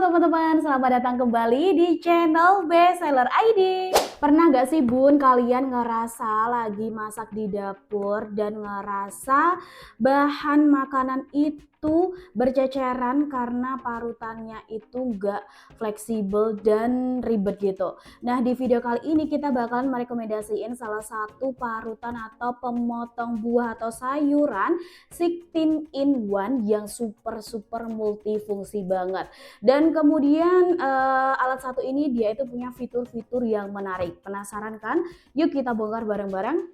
teman-teman, selamat datang kembali di channel Bestseller ID. Pernah gak sih bun kalian ngerasa lagi masak di dapur dan ngerasa bahan makanan itu berceceran karena parutannya itu gak fleksibel dan ribet gitu. Nah, di video kali ini kita bakalan merekomendasiin salah satu parutan atau pemotong buah atau sayuran 16 in 1 yang super multifungsi banget. Dan kemudian alat satu ini dia itu punya fitur-fitur yang menarik. Penasaran kan? Yuk kita bongkar bareng-bareng.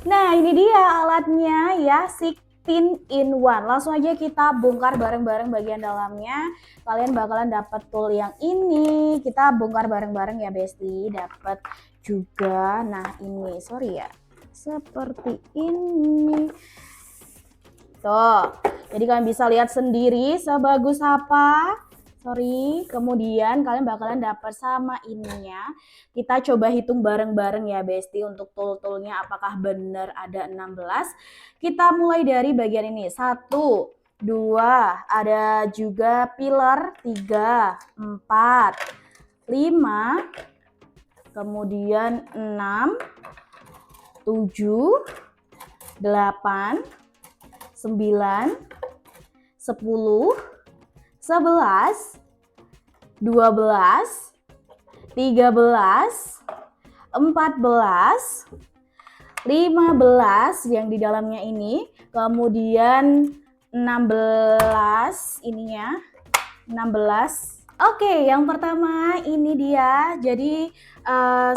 Nah, ini dia alatnya ya, 16 in 1. Langsung aja kita bongkar bareng-bareng bagian dalamnya. Kalian bakalan dapat tool yang ini. Kita bongkar bareng-bareng ya, Besti. Dapat juga. Nah, ini sorry ya. Seperti ini. Tuh. Jadi kalian bisa lihat sendiri sebagus apa. Sorry, kemudian kalian bakalan dapat sama ininya. Kita coba hitung bareng-bareng ya Besti untuk tool-toolnya apakah benar ada 16. Kita mulai dari bagian ini. 1, 2, ada juga pillar 3, 4, 5, kemudian 6, 7, 8, 9, 10, 11, 12, 13, 14, 15 yang di dalamnya ini, kemudian 16 ininya, 16. Oke, yang pertama ini dia. Jadi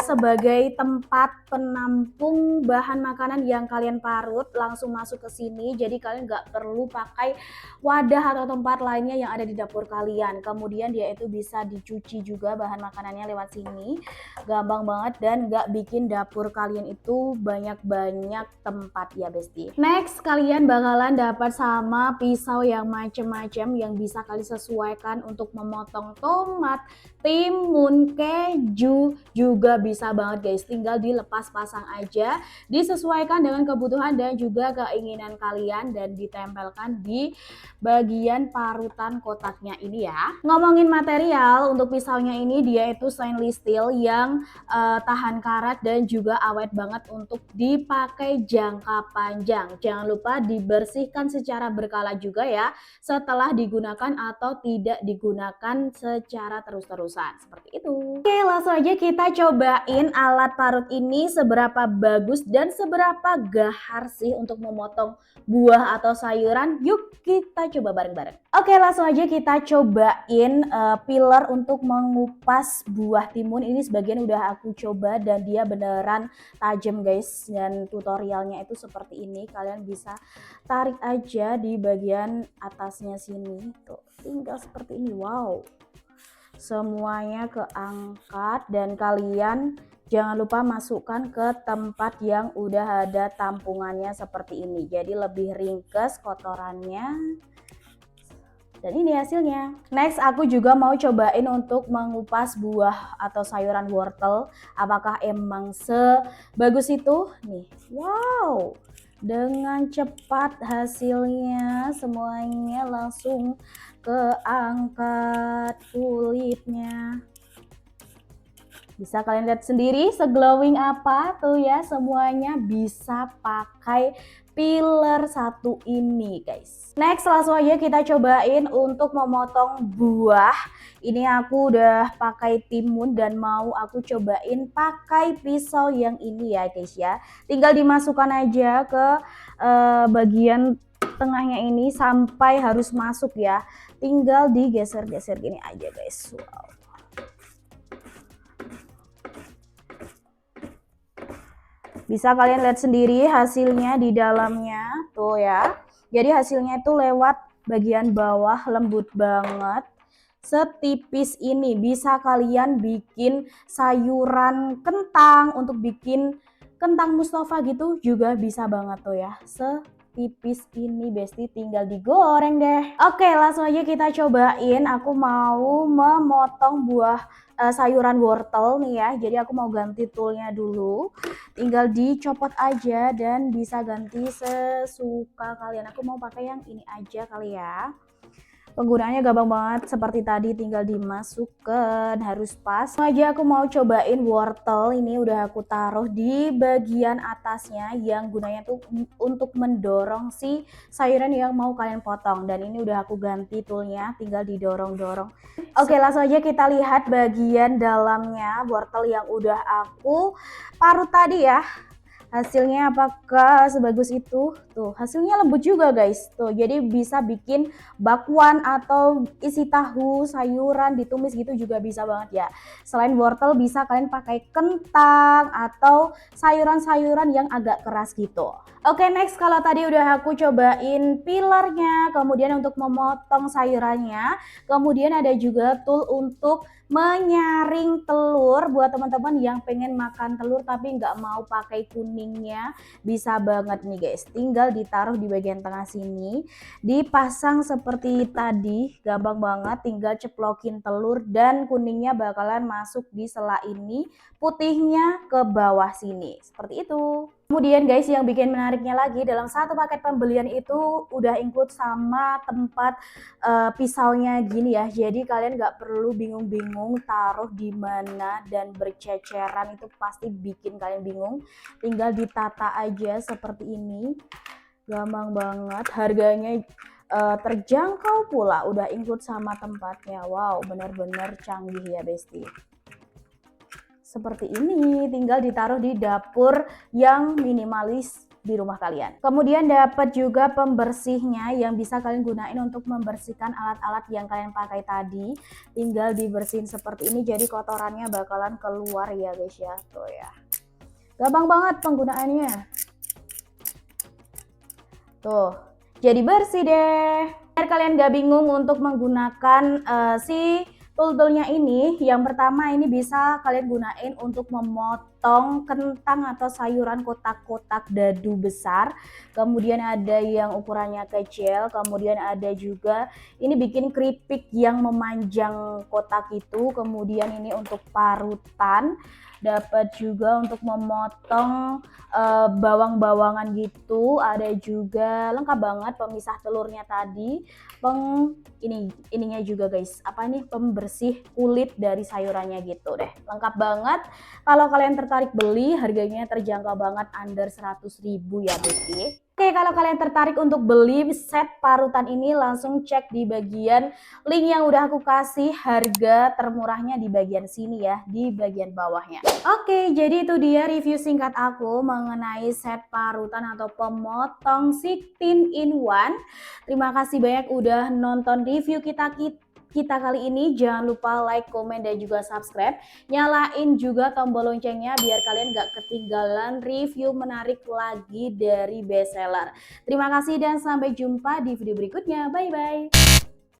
sebagai tempat penampung bahan makanan yang kalian parut langsung masuk ke sini. Jadi kalian nggak perlu pakai wadah atau tempat lainnya yang ada di dapur kalian. Kemudian dia itu bisa dicuci juga bahan makanannya lewat sini. Gampang banget dan nggak bikin dapur kalian itu banyak-banyak tempat ya Besti. Next, kalian bakalan dapat sama pisau yang macem-macem yang bisa kalian sesuaikan untuk memotong tomat, timun, keju, juga bisa banget guys. Tinggal dilepas pasang aja, disesuaikan dengan kebutuhan dan juga keinginan kalian dan ditempelkan di bagian parutan kotaknya ini ya. Ngomongin material, untuk pisaunya ini dia itu stainless steel yang tahan karat dan juga awet banget untuk dipakai jangka panjang. Jangan lupa dibersihkan secara berkala juga ya setelah digunakan atau tidak digunakan secara terus-terusan seperti itu. Oke, langsung aja kita cobain alat parut ini seberapa bagus dan seberapa gahar sih untuk memotong buah atau sayuran. Yuk kita coba bareng-bareng. Oke, langsung aja kita cobain peeler untuk mengupas buah timun. Ini sebagian udah aku coba dan dia beneran tajam guys, dan tutorialnya itu seperti ini. Kalian bisa tarik aja di bagian atasnya sini tuh, tinggal seperti ini. Wow, semuanya keangkat dan kalian jangan lupa masukkan ke tempat yang udah ada tampungannya seperti ini, jadi lebih ringkes kotorannya. Dan ini hasilnya. Next, aku juga mau cobain untuk mengupas buah atau sayuran wortel. Apakah emang sebagus itu? Nih, wow, dengan cepat hasilnya, semuanya langsung keangkat kulitnya. Bisa kalian lihat sendiri seglowing apa tuh ya, semuanya bisa pakai peeler satu ini guys. Next, langsung aja kita cobain untuk memotong buah. Ini aku udah pakai timun dan mau aku cobain pakai pisau yang ini ya guys ya. Tinggal dimasukkan aja ke bagian tengahnya ini sampai harus masuk ya. Tinggal digeser-geser gini aja guys. Wow. Bisa kalian lihat sendiri hasilnya di dalamnya tuh ya. Jadi hasilnya itu lewat bagian bawah lembut banget. Setipis ini bisa kalian bikin sayuran kentang, untuk bikin kentang Mustafa gitu juga bisa banget tuh ya. Setipis ini besti, tinggal digoreng deh. Oke, langsung aja kita cobain. Aku mau memotong buah sayuran wortel nih ya. Jadi aku mau ganti toolnya dulu. Tinggal dicopot aja dan bisa ganti sesuka kalian. Aku mau pakai yang ini aja kali ya. Penggunaannya gampang banget seperti tadi, tinggal dimasukkan, harus pas. Aja aku mau cobain wortel, ini udah aku taruh di bagian atasnya yang gunanya tuh untuk mendorong si sayuran yang mau kalian potong. Dan ini udah aku ganti toolnya, tinggal didorong-dorong. Oke, langsung aja kita lihat bagian dalamnya wortel yang udah aku parut tadi ya. Hasilnya apakah sebagus itu? Tuh, hasilnya lembut juga guys. Tuh, jadi bisa bikin bakwan atau isi tahu, sayuran ditumis gitu juga bisa banget ya. Selain wortel bisa kalian pakai kentang atau sayuran-sayuran yang agak keras gitu. Oke, next kalau tadi udah aku cobain peelernya, kemudian untuk memotong sayurannya, kemudian ada juga tool untuk menyaring telur buat teman-teman yang pengen makan telur tapi nggak mau pakai kuningnya, bisa banget nih guys. Tinggal ditaruh di bagian tengah sini, dipasang seperti tadi, gampang banget, tinggal ceplokin telur dan kuningnya bakalan masuk di sela ini, putihnya ke bawah sini, seperti itu. Kemudian guys, yang bikin menariknya lagi, dalam satu paket pembelian itu udah include sama tempat pisaunya gini ya. Jadi kalian nggak perlu bingung-bingung taruh di mana dan berceceran, itu pasti bikin kalian bingung. Tinggal ditata aja seperti ini. Gampang banget, harganya terjangkau pula, udah include sama tempatnya. Wow, benar-benar canggih ya besti. Seperti ini, tinggal ditaruh di dapur yang minimalis di rumah kalian. Kemudian dapat juga pembersihnya yang bisa kalian gunain untuk membersihkan alat-alat yang kalian pakai tadi. Tinggal dibersihin seperti ini, jadi kotorannya bakalan keluar ya guys ya. Tuh ya, gampang banget penggunaannya. Tuh, jadi bersih deh. Biar kalian gak bingung untuk menggunakan si tool-toolnya ini, yang pertama ini bisa kalian gunain untuk memotong kentang atau sayuran kotak-kotak dadu besar. Kemudian ada yang ukurannya kecil, kemudian ada juga ini bikin keripik yang memanjang kotak itu. Kemudian ini untuk parutan, dapat juga untuk memotong bawang-bawangan gitu. Ada juga lengkap banget pemisah telurnya tadi. Ininya juga guys, apa nih, pembersih kulit dari sayurannya gitu deh. Lengkap banget. Kalau kalian tertarik beli, harganya terjangkau banget, under 100.000 ya Besti. Oke, kalau kalian tertarik untuk beli set parutan ini, langsung cek di bagian link yang udah aku kasih. Harga termurahnya di bagian sini ya, di bagian bawahnya. Oke, jadi itu dia review singkat aku mengenai set parutan atau pemotong 16-in-1. Terima kasih banyak udah nonton review kita kali ini. Jangan lupa like, komen, dan juga subscribe. Nyalain juga tombol loncengnya biar kalian gak ketinggalan review menarik lagi dari bestseller. Terima kasih dan sampai jumpa di video berikutnya. Bye-bye.